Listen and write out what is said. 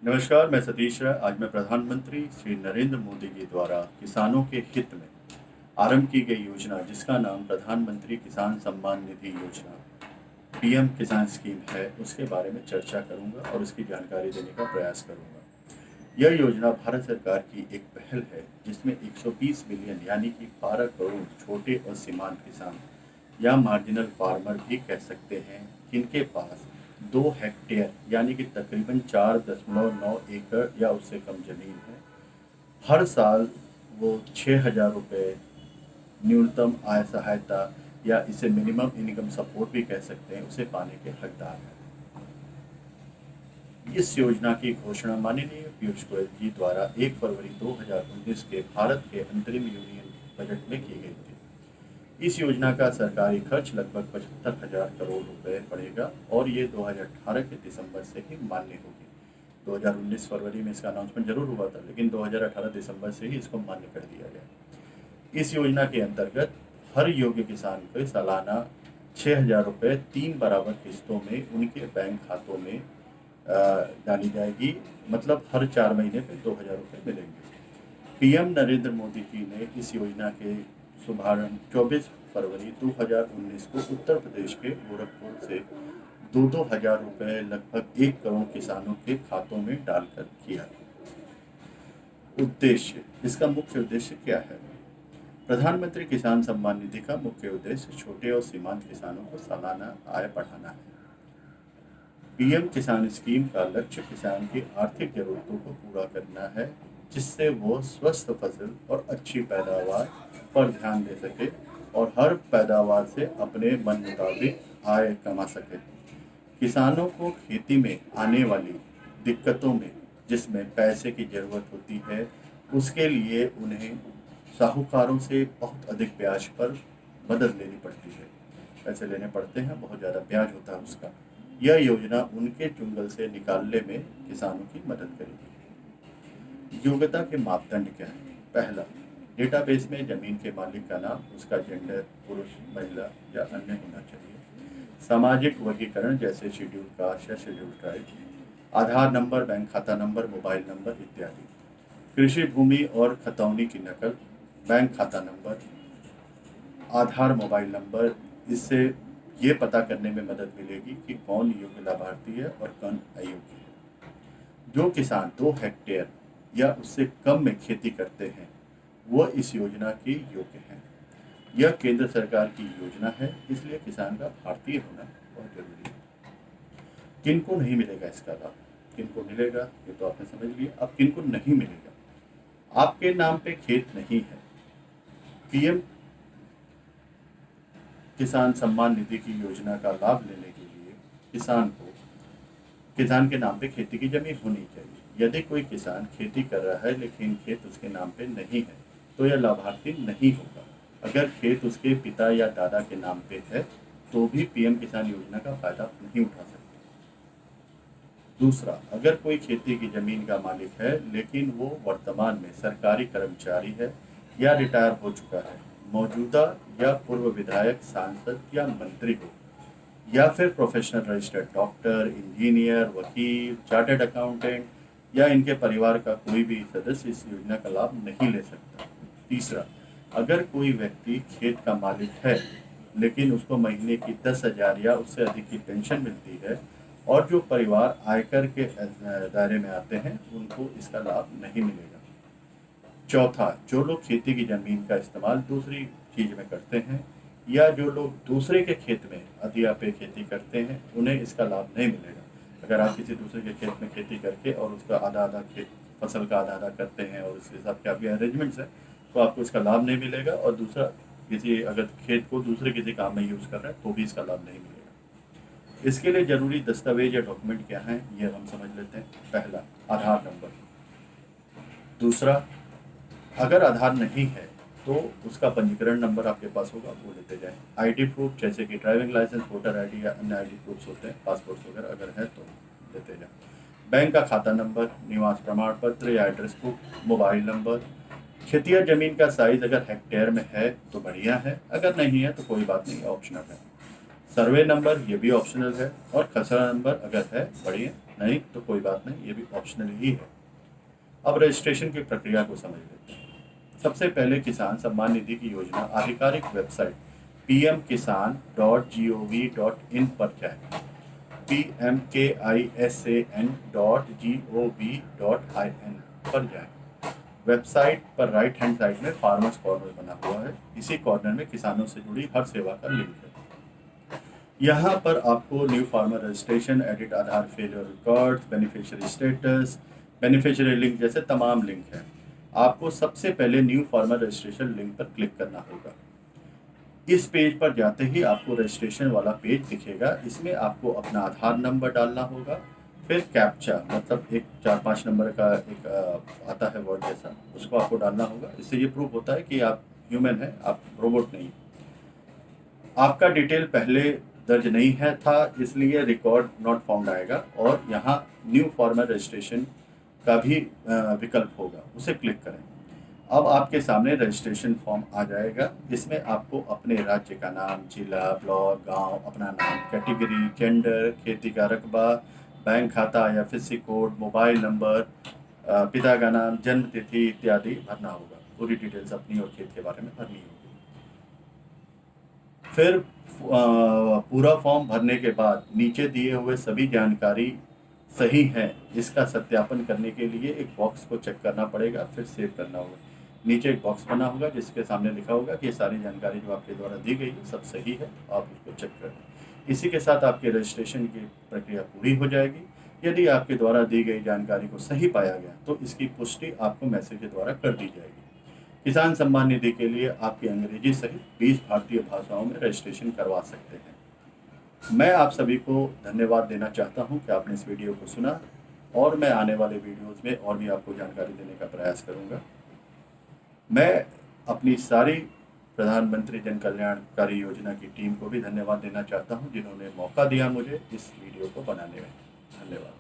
नमस्कार, मैं सतीश राय। आज मैं प्रधानमंत्री श्री नरेंद्र मोदी जी द्वारा किसानों के हित में आरंभ की गई योजना, जिसका नाम प्रधानमंत्री किसान सम्मान निधि योजना पीएम किसान स्कीम है, उसके बारे में चर्चा करूंगा और उसकी जानकारी देने का प्रयास करूंगा। यह योजना भारत सरकार की एक पहल है, जिसमें 120 बिलियन यानी कि 12 करोड़ छोटे और सीमांत किसान या मार्जिनल फार्मर भी कह सकते हैं, जिनके पास 2 हेक्टेयर यानी कि तकरीबन 4.9 एकड़ या उससे कम जमीन है, हर साल वो 6,000 रुपये न्यूनतम आय सहायता या इसे मिनिमम इनकम सपोर्ट भी कह सकते हैं, उसे पाने के हकदार हैं। इस योजना की घोषणा माननीय पीयूष गोयल जी द्वारा 1 फरवरी 2019 के भारत के अंतरिम यूनियन बजट में की गई थी। इस योजना का सरकारी खर्च लगभग 75,000 करोड़ रुपए पड़ेगा और ये 2018 के दिसंबर से ही मान्य होगी। 2019 फरवरी में इसका अनाउंसमेंट जरूर हुआ था, लेकिन 2018 दिसंबर से ही इसको मान्य कर दिया गया। इस योजना के अंतर्गत हर योग्य किसान को सालाना 6,000 रुपये 3 बराबर किस्तों में उनके बैंक खातों में डाली जाएगी। मतलब हर 4 महीने पे 2,000 रुपये मिलेंगे। पीएम नरेंद्र मोदी जी ने इस योजना के शुभारंभ 24 फरवरी 2019 को उत्तर प्रदेश के गोरखपुर से 2,000 रुपये लगभग 1 करोड़ किसानों के खातों में डालकर किया। उद्देश्य, इसका मुख्य उद्देश्य क्या है? प्रधानमंत्री किसान सम्मान निधि का मुख्य उद्देश्य छोटे और सीमांत किसानों को सालाना आय बढ़ाना है। पीएम किसान स्कीम का लक्ष्य किसान की आर्थिक जरूरतों को पूरा करना है, जिससे वो स्वस्थ फसल और अच्छी पैदावार पर ध्यान दे सके और हर पैदावार से अपने मन मुताबिक आय कमा सके। किसानों को खेती में आने वाली दिक्कतों में, जिसमें पैसे की ज़रूरत होती है, उसके लिए उन्हें साहूकारों से बहुत अधिक ब्याज पर मदद लेनी पड़ती है। पैसे लेने पड़ते हैं, बहुत ज़्यादा ब्याज होता है उसका। यह योजना उनके चुंगल से निकालने में किसानों की मदद करेगी। योग्यता के मापदंड क्या हैं? पहला, डेटाबेस में जमीन के मालिक का नाम, उसका जेंडर पुरुष, महिला या अन्य होना चाहिए। सामाजिक वर्गीकरण जैसे शेड्यूल कास्ट या शेड्यूल ट्राइब। आधार नंबर, बैंक खाता नंबर, मोबाइल नंबर इत्यादि। कृषि भूमि और खतौनी की नकल, बैंक खाता नंबर, आधार, मोबाइल नंबर। इससे ये पता करने में मदद मिलेगी कि कौन योग्य लाभार्थी है और कौन अयोग्य है। जो किसान 2 हेक्टेयर या उससे कम में खेती करते हैं, वह इस योजना के योग्य हैं। यह केंद्र सरकार की योजना है, इसलिए किसान का भारतीय होना बहुत जरूरी है। किनको नहीं मिलेगा इसका लाभ? किनको मिलेगा ये तो आपने समझ लिया। अब किनको नहीं मिलेगा? आपके नाम पे खेत नहीं है, पीएम किसान सम्मान निधि की योजना का लाभ लेने के लिए किसान के नाम पे खेती की जमीन होनी चाहिए। यदि कोई किसान खेती कर रहा है लेकिन खेत उसके नाम पे नहीं है, तो यह लाभार्थी नहीं होगा। अगर खेत उसके पिता या दादा के नाम पे है, तो भी पीएम किसान योजना का फायदा नहीं उठा सकते। दूसरा, अगर कोई खेती की जमीन का मालिक है लेकिन वो वर्तमान में सरकारी कर्मचारी है या रिटायर हो चुका है, मौजूदा या पूर्व विधायक, सांसद या मंत्री हो, या फिर प्रोफेशनल रजिस्टर्ड डॉक्टर, इंजीनियर, वकील, चार्टर्ड अकाउंटेंट या इनके परिवार का कोई भी सदस्य इस योजना का लाभ नहीं ले सकता। तीसरा, अगर कोई व्यक्ति खेत का मालिक है लेकिन उसको महीने की 10,000 या उससे अधिक की पेंशन मिलती है और जो परिवार आयकर के दायरे में आते हैं, उनको इसका लाभ नहीं मिलेगा। चौथा, जो लोग खेती की जमीन का इस्तेमाल दूसरी चीज में करते हैं या जो लोग दूसरे के खेत में अधिया पे खेती करते हैं, उन्हें इसका लाभ नहीं मिलेगा। अगर आप किसी दूसरे के खेत में खेती करके और उसका आधा आधा खेत फसल का आधा आधा करते हैं और उसके हिसाब के आपके अरेंजमेंट्स है, तो आपको इसका लाभ नहीं मिलेगा। और दूसरा, अगर खेत को दूसरे किसी काम में यूज़ कर रहे हैं तो भी इसका लाभ नहीं मिलेगा। इसके लिए जरूरी दस्तावेज या डॉक्यूमेंट क्या हैं, ये हम समझ लेते हैं। पहला, आधार नंबर। दूसरा, अगर आधार नहीं है तो उसका पंजीकरण नंबर आपके पास होगा, वो लेते जाएं। आईडी प्रूफ जैसे कि ड्राइविंग लाइसेंस, वोटर आईडी या अन्य आईडी प्रूफ्स होते हैं, पासपोर्ट वगैरह अगर है तो लेते जाएं। बैंक का खाता नंबर, निवास प्रमाण पत्र या एड्रेस प्रूफ, मोबाइल नंबर। खेतिया जमीन का साइज अगर हेक्टेयर में है तो बढ़िया है, अगर नहीं है तो कोई बात नहीं, ऑप्शनल है। सर्वे नंबर, ये भी ऑप्शनल है। और खसरा नंबर अगर है, बढ़िया, नहीं तो कोई बात नहीं, ये भी ऑप्शनल ही है। अब रजिस्ट्रेशन की प्रक्रिया को समझ लेते हैं। सबसे पहले किसान सम्मान निधि की योजना आधिकारिक वेबसाइट pmkisan.gov.in पर जाएं। pmkisan.gov.in पर जाएं। वेबसाइट पर राइट हैंड साइड में फार्मर्स कॉर्नर बना हुआ है। इसी कॉर्नर में किसानों से जुड़ी हर सेवा का लिंक है। यहाँ पर आपको new farmer registration, edit Aadhaar failure records, beneficiary status, beneficiary link जैसे तमाम लिंक हैं। आपको सबसे पहले न्यू फार्मर रजिस्ट्रेशन लिंक पर क्लिक करना होगा। इस पेज पर जाते ही आपको रजिस्ट्रेशन वाला पेज दिखेगा। इसमें आपको अपना आधार नंबर डालना होगा, फिर कैप्चा मतलब एक 4-5 नंबर का एक आता है वर्ड जैसा, उसको आपको डालना होगा। इससे ये प्रूव होता है कि आप ह्यूमन हैं, आप रोबोट नहीं। आपका डिटेल पहले दर्ज नहीं है था, इसलिए रिकॉर्ड नॉट फाउंड आएगा और यहाँ न्यू फार्मर रजिस्ट्रेशन का भी विकल्प होगा, उसे क्लिक करें। अब आपके सामने रजिस्ट्रेशन फॉर्म आ जाएगा। इसमें आपको अपने राज्य का नाम, जिला, ब्लॉक, गांव, अपना नाम, कैटेगरी, जेंडर, खेती का रकबा, बैंक खाता, IFSC कोड, मोबाइल नंबर, पिता का नाम, जन्म तिथि इत्यादि भरना होगा। पूरी डिटेल्स अपनी और खेत के बारे में भरनी होगी। फिर पूरा फॉर्म भरने के बाद नीचे दिए हुए सभी जानकारी सही है इसका सत्यापन करने के लिए एक बॉक्स को चेक करना पड़ेगा, फिर सेव करना होगा। नीचे एक बॉक्स बना होगा जिसके सामने लिखा होगा कि ये सारी जानकारी जो आपके द्वारा दी गई है सब सही है, आप उसको चेक कर लें। इसी के साथ आपके रजिस्ट्रेशन की प्रक्रिया पूरी हो जाएगी। यदि आपके द्वारा दी गई जानकारी को सही पाया गया तो इसकी पुष्टि आपको मैसेज के द्वारा कर दी जाएगी। किसान सम्मान निधि के लिए आपकी अंग्रेजी सहित 20 भारतीय भाषाओं में रजिस्ट्रेशन करवा सकते हैं। मैं आप सभी को धन्यवाद देना चाहता हूं कि आपने इस वीडियो को सुना और मैं आने वाले वीडियोस में और भी आपको जानकारी देने का प्रयास करूंगा। मैं अपनी सारी प्रधानमंत्री जन कल्याणकारी योजना की टीम को भी धन्यवाद देना चाहता हूं जिन्होंने मौका दिया मुझे इस वीडियो को बनाने में। धन्यवाद।